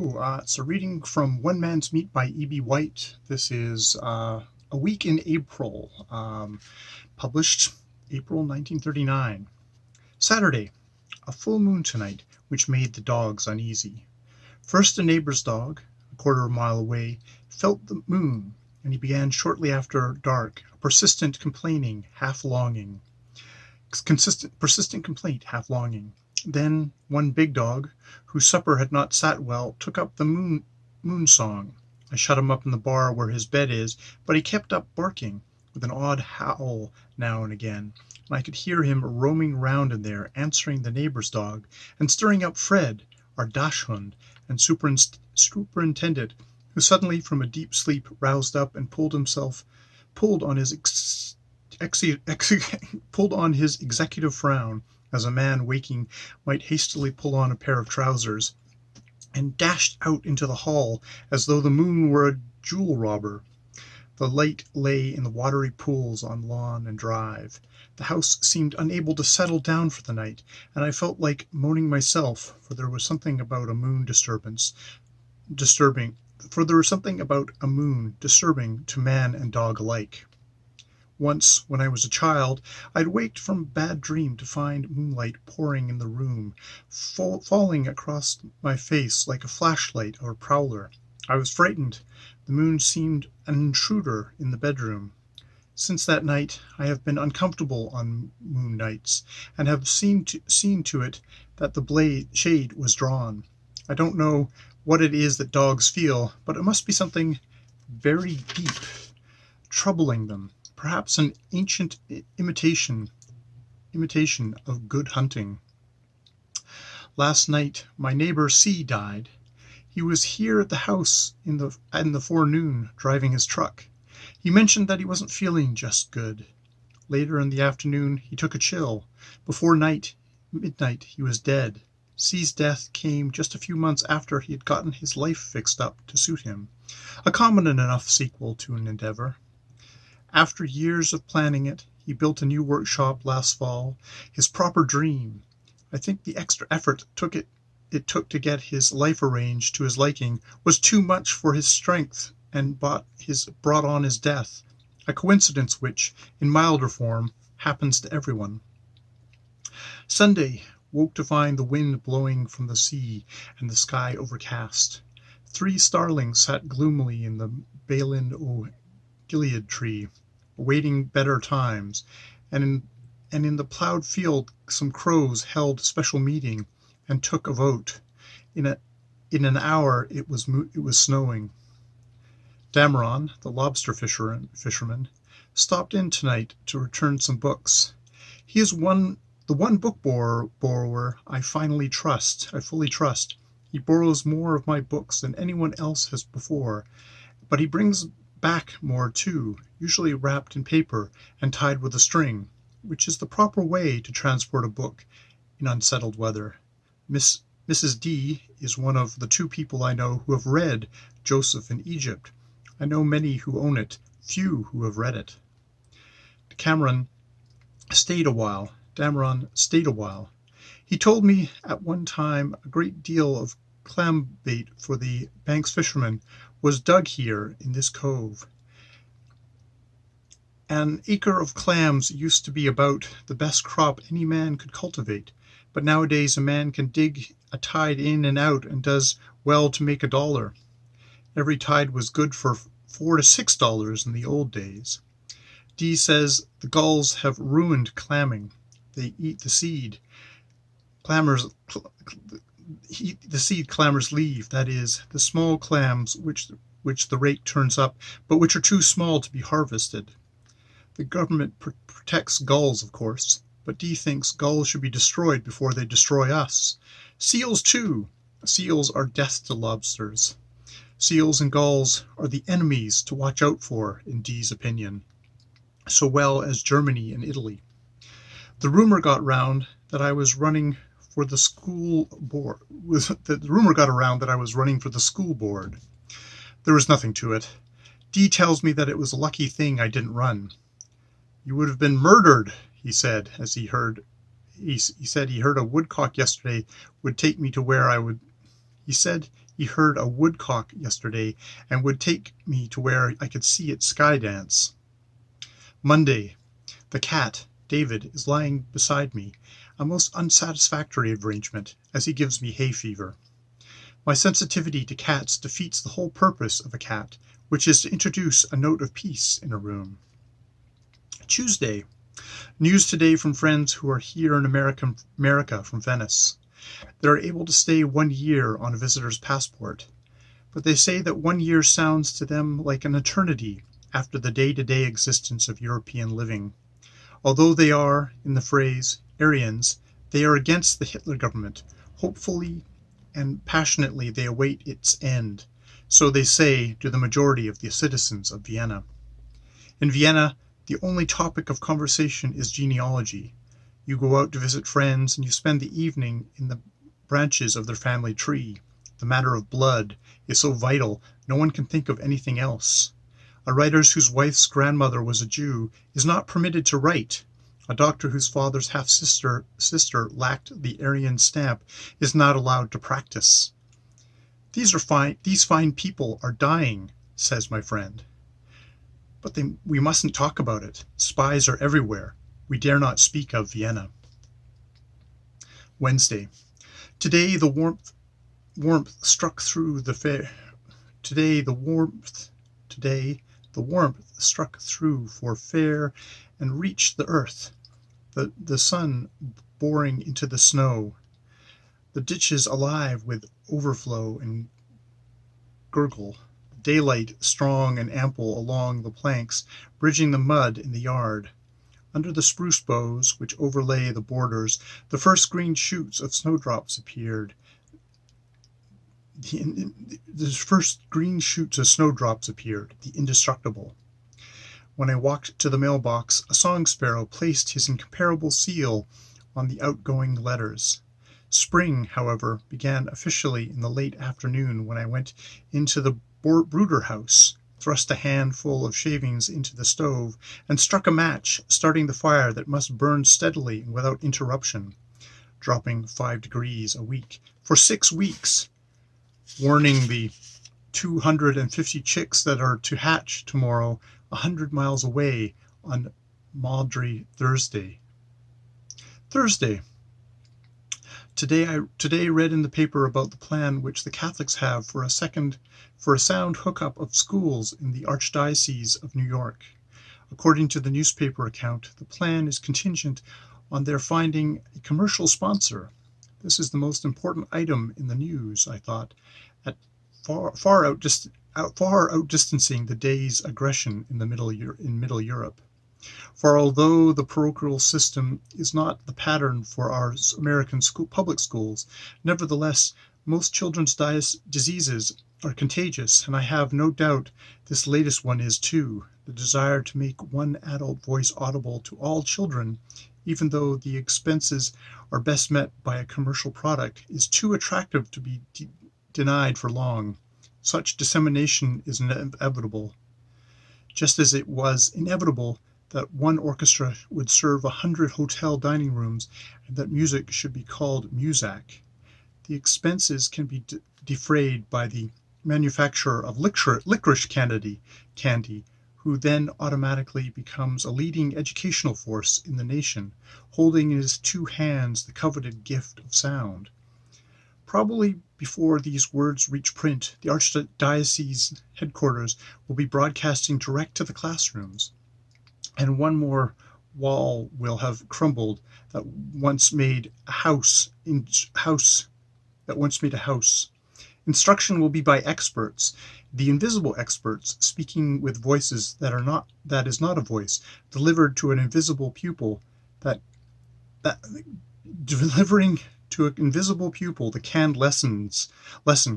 Hello, it's a reading from One Man's Meat by E.B. White. This is A Week in April, published April 1939. Saturday, a full moon tonight, which made the dogs uneasy. First a neighbor's dog, a quarter of a mile away, felt the moon, and he began shortly after dark a persistent complaint, half longing. Then one big dog, whose supper had not sat well, took up the moon song. I shut him up in the bar where his bed is, but he kept up barking, with an odd howl now and again, and I could hear him roaming round in there, answering the neighbor's dog, and stirring up Fred, our dachshund and superintendent, who suddenly from a deep sleep roused up and pulled on his executive frown, as a man waking might hastily pull on a pair of trousers, and dashed out into the hall as though the moon were a jewel robber. The light lay in the watery pools on lawn and drive. The house seemed unable to settle down for the night, and I felt like moaning myself, for there was something about a moon disturbing to man and dog alike. Once, when I was a child, I had waked from a bad dream to find moonlight pouring in the room, falling across my face like a flashlight or prowler. I was frightened. The moon seemed an intruder in the bedroom. Since that night I have been uncomfortable on moon nights, and have seen to it that the shade was drawn. I don't know what it is that dogs feel, but it must be something very deep, troubling them. Perhaps an ancient imitation of good hunting. Last night my neighbor C died. He was here at the house in the forenoon, driving his truck. He mentioned that he wasn't feeling just good. Later in the afternoon he took a chill. Before midnight he was dead. C's death came just a few months after he had gotten his life fixed up to suit him. A common enough sequel to an endeavor. After years of planning it, he built a new workshop last fall, his proper dream. I think the extra effort it took to get his life arranged to his liking was too much for his strength, and brought on his death, a coincidence which, in milder form, happens to everyone. Sunday, woke to find the wind blowing from the sea and the sky overcast. 3 starlings sat gloomily in the Balin Gilead tree, awaiting better times, and in the ploughed field some crows held a special meeting and took a vote. In an hour it was snowing. Dameron, the lobster fisherman, stopped in tonight to return some books. He is the one book borrower I fully trust. He borrows more of my books than anyone else has before, but he brings back more too, usually wrapped in paper and tied with a string, which is the proper way to transport a book in unsettled weather. Mrs. D is one of the 2 people I know who have read Joseph in Egypt. I know many who own it, few who have read it. Dameron stayed a while. He told me at one time a great deal of clam bait for the Banks fishermen was dug here in this cove. An acre of clams used to be about the best crop any man could cultivate, but nowadays a man can dig a tide in and out and does well to make $1. Every tide was good for $4 to $6 in the old days. D says the gulls have ruined clamming. They eat the seed. The seed clammers leave, that is, the small clams which the rake turns up, but which are too small to be harvested. The government protects gulls, of course, but D thinks gulls should be destroyed before they destroy us. Seals, too. Seals are death to lobsters. Seals and gulls are the enemies to watch out for, in D's opinion, so well as Germany and Italy. The rumor got around that I was running for the school board. There was nothing to it. D tells me that it was a lucky thing I didn't run. You would have been murdered, he said, as he said he heard a woodcock yesterday would take me to where I would. He said He heard a woodcock yesterday and would take me to where I could see it sky dance. Monday. The cat, David, is lying beside me, a most unsatisfactory arrangement, as he gives me hay fever. My sensitivity to cats defeats the whole purpose of a cat, which is to introduce a note of peace in a room. Tuesday. News today from friends who are here in America from Venice. They are able to stay 1 year on a visitor's passport, but they say that 1 year sounds to them like an eternity after the day-to-day existence of European living. Although they are, in the phrase, Aryans, they are against the Hitler government. Hopefully and passionately they await its end. So they say to the majority of the citizens of Vienna. In Vienna, the only topic of conversation is genealogy. You go out to visit friends and you spend the evening in the branches of their family tree. The matter of blood is so vital, no one can think of anything else. A writer whose wife's grandmother was a Jew is not permitted to write. A doctor whose father's half-sister lacked the Aryan stamp is not allowed to practice. These fine people are dying, says my friend. But we mustn't talk about it. Spies are everywhere. We dare not speak of Vienna. Wednesday. Today the warmth struck through the fair. Today the warmth struck through for fair and reached the earth. The sun boring into the snow. The ditches alive with overflow and gurgle. Daylight strong and ample along the planks, bridging the mud in the yard. Under the spruce boughs which overlay the borders, the first green shoots of snowdrops appeared. The first green shoots of snowdrops appeared, the indestructible. When I walked to the mailbox, a song sparrow placed his incomparable seal on the outgoing letters. Spring, however, began officially in the late afternoon when I went into the brooder house, thrust a handful of shavings into the stove, and struck a match, starting the fire that must burn steadily and without interruption, dropping 5 degrees a week for 6 weeks, warning the 250 chicks that are to hatch tomorrow 100 miles away on Maudry Thursday. Today read in the paper about the plan which the Catholics have for a sound hookup of schools in the Archdiocese of New York. According to the newspaper account, the plan is contingent on their finding a commercial sponsor. This is the most important item in the news, I thought, at far outdistancing the day's aggression in Middle Europe. For although the parochial system is not the pattern for our American public schools, nevertheless, most children's diseases are contagious, and I have no doubt this latest one is too. The desire to make one adult voice audible to all children, even though the expenses are best met by a commercial product, is too attractive to be denied for long. Such dissemination is inevitable, just as it was inevitable that one orchestra would serve 100 hotel dining rooms and that music should be called Muzak. The expenses can be defrayed by the manufacturer of licorice candy, who then automatically becomes a leading educational force in the nation, holding in his 2 hands the coveted gift of sound. Probably before these words reach print, the Archdiocese headquarters will be broadcasting direct to the classrooms, and one more wall will have crumbled that once made a house. Instruction will be by experts, the invisible experts, speaking with voices that is not a voice, delivered to an invisible pupil, delivering to an invisible pupil the canned lesson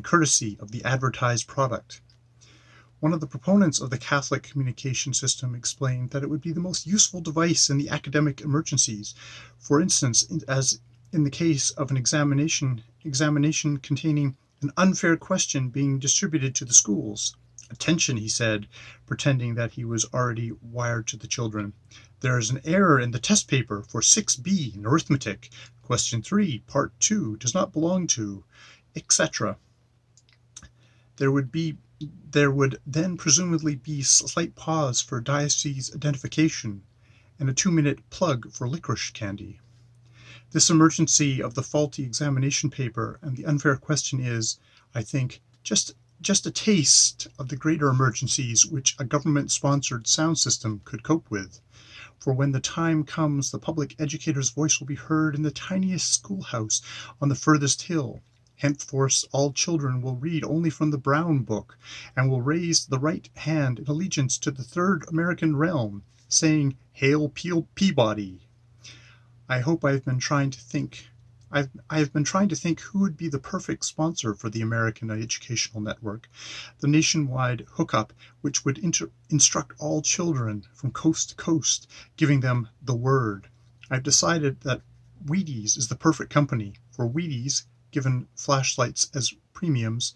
courtesy of the advertised product. One of the proponents of the Catholic communication system explained that it would be the most useful device in the academic emergencies. For instance, as in the case of an examination containing an unfair question being distributed to the schools. "Attention," he said, pretending that he was already wired to the children. "There is an error in the test paper for 6B in arithmetic. Question 3, part 2, does not belong to," etc. There would be there would then presumably be slight pause for diocese identification and a 2-minute plug for licorice candy. This emergency of the faulty examination paper and the unfair question is, I think, just a taste of the greater emergencies which a government-sponsored sound system could cope with. For when the time comes, the public educator's voice will be heard in the tiniest schoolhouse on the furthest hill. Henceforth all children will read only from the Brown Book, and will raise the right hand in allegiance to the third American realm, saying, "Hail Peabody." I hope I have been trying to think who would be the perfect sponsor for the American Educational Network, the nationwide hookup which would instruct all children from coast to coast, giving them the word. I've decided that Wheaties is the perfect company, for Wheaties, given flashlights as premiums,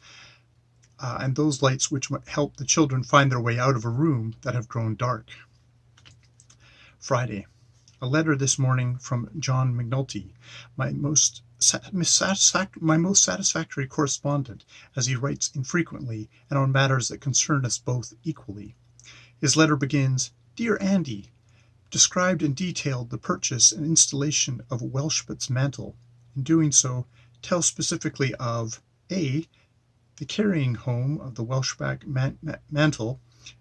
and those lights which help the children find their way out of a room that have grown dark. Friday. A letter this morning from John McNulty, my most satisfactory correspondent, as he writes infrequently and on matters that concern us both equally. His letter begins, "Dear Andy, described in detail the purchase and installation of Welshbut's mantle. In doing so, tell specifically of A. the carrying home of the Welshback mantle,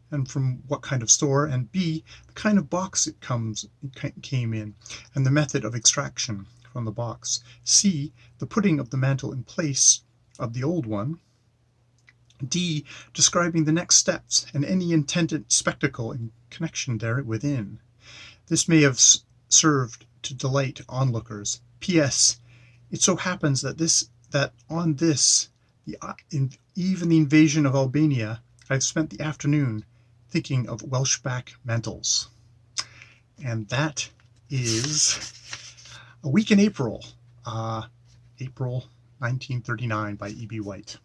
and from what kind of store, and B. the kind of box it came in, and the method of extraction from the box. C. the putting of the mantle in place of the old one. D. describing the next steps and any intended spectacle in connection therewithin. This may have served to delight onlookers. P.S. It so happens that on this, even the invasion of Albania, I've spent the afternoon thinking of Welshback mantles." And that is A Week in April, April 1939 by E.B. White.